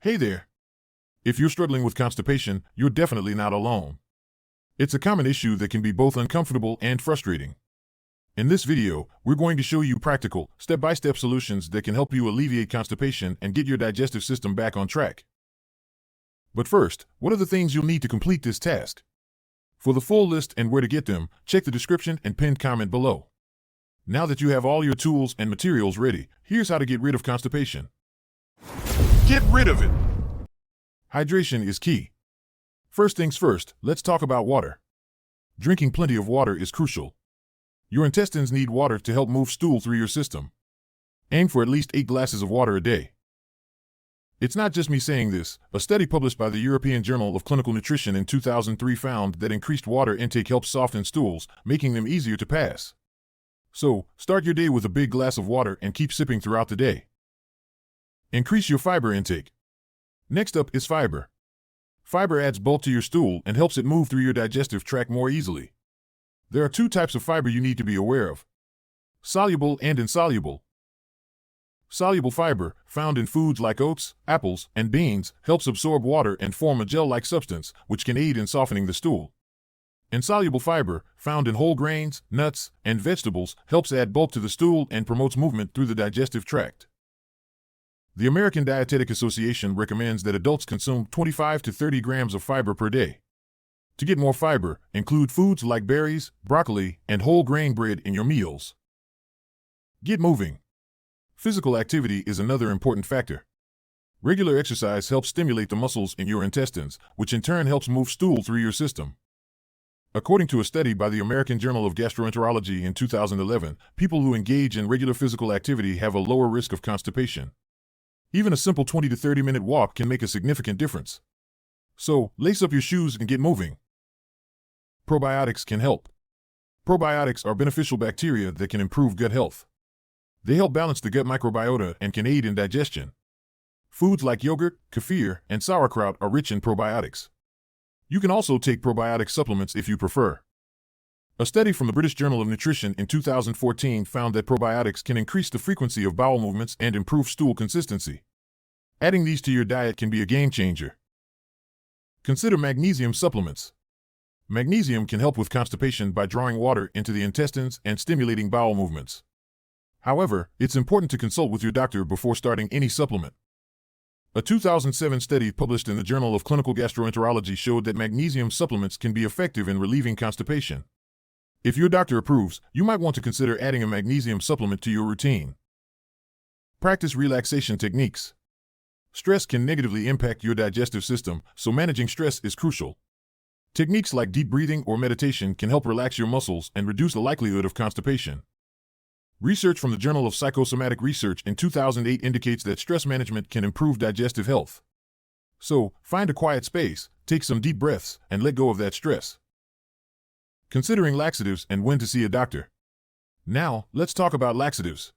Hey there. If you're struggling with constipation, you're definitely not alone. It's a common issue that can be both uncomfortable and frustrating. In this video, we're going to show you practical, step-by-step solutions that can help you alleviate constipation and get your digestive system back on track. But first, what are the things you'll need to complete this task? For the full list and where to get them, check the description and pinned comment below. Now that you have all your tools and materials ready, here's how to get rid of constipation. Get rid of it! Hydration is key. First things first, let's talk about water. Drinking plenty of water is crucial. Your intestines need water to help move stool through your system. Aim for at least 8 glasses of water a day. It's not just me saying this. A study published by the European Journal of Clinical Nutrition in 2003 found that increased water intake helps soften stools, making them easier to pass. So, start your day with a big glass of water and keep sipping throughout the day. Increase your fiber intake. Next up is fiber. Fiber adds bulk to your stool and helps it move through your digestive tract more easily. There are 2 types of fiber you need to be aware of: soluble and insoluble. Soluble fiber, found in foods like oats, apples, and beans, helps absorb water and form a gel-like substance, which can aid in softening the stool. Insoluble fiber, found in whole grains, nuts, and vegetables, helps add bulk to the stool and promotes movement through the digestive tract. The American Dietetic Association recommends that adults consume 25 to 30 grams of fiber per day. To get more fiber, include foods like berries, broccoli, and whole grain bread in your meals. Get moving. Physical activity is another important factor. Regular exercise helps stimulate the muscles in your intestines, which in turn helps move stool through your system. According to a study by the American Journal of Gastroenterology in 2011, people who engage in regular physical activity have a lower risk of constipation. Even a simple 20 to 30-minute walk can make a significant difference. So, lace up your shoes and get moving. Probiotics can help. Probiotics are beneficial bacteria that can improve gut health. They help balance the gut microbiota and can aid in digestion. Foods like yogurt, kefir, and sauerkraut are rich in probiotics. You can also take probiotic supplements if you prefer. A study from the British Journal of Nutrition in 2014 found that probiotics can increase the frequency of bowel movements and improve stool consistency. Adding these to your diet can be a game changer. Consider magnesium supplements. Magnesium can help with constipation by drawing water into the intestines and stimulating bowel movements. However, it's important to consult with your doctor before starting any supplement. A 2007 study published in the Journal of Clinical Gastroenterology showed that magnesium supplements can be effective in relieving constipation. If your doctor approves, you might want to consider adding a magnesium supplement to your routine. Practice relaxation techniques. Stress can negatively impact your digestive system, so managing stress is crucial. Techniques like deep breathing or meditation can help relax your muscles and reduce the likelihood of constipation. Research from the Journal of Psychosomatic Research in 2008 indicates that stress management can improve digestive health. So, find a quiet space, take some deep breaths, and let go of that stress. Considering laxatives and when to see a doctor. Now, let's talk about laxatives.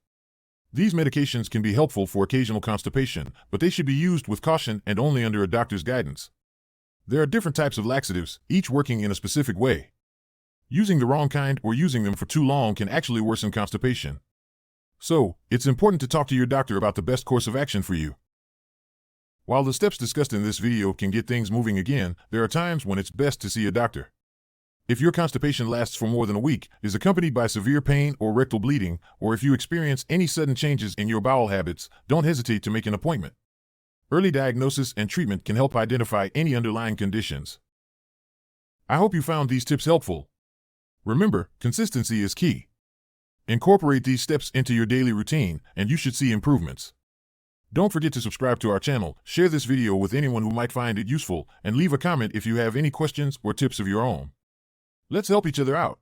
These medications can be helpful for occasional constipation, but they should be used with caution and only under a doctor's guidance. There are different types of laxatives, each working in a specific way. Using the wrong kind or using them for too long can actually worsen constipation. So, it's important to talk to your doctor about the best course of action for you. While the steps discussed in this video can get things moving again, there are times when it's best to see a doctor. If your constipation lasts for more than a week, is accompanied by severe pain or rectal bleeding, or if you experience any sudden changes in your bowel habits, don't hesitate to make an appointment. Early diagnosis and treatment can help identify any underlying conditions. I hope you found these tips helpful. Remember, consistency is key. Incorporate these steps into your daily routine, and you should see improvements. Don't forget to subscribe to our channel, share this video with anyone who might find it useful, and leave a comment if you have any questions or tips of your own. Let's help each other out.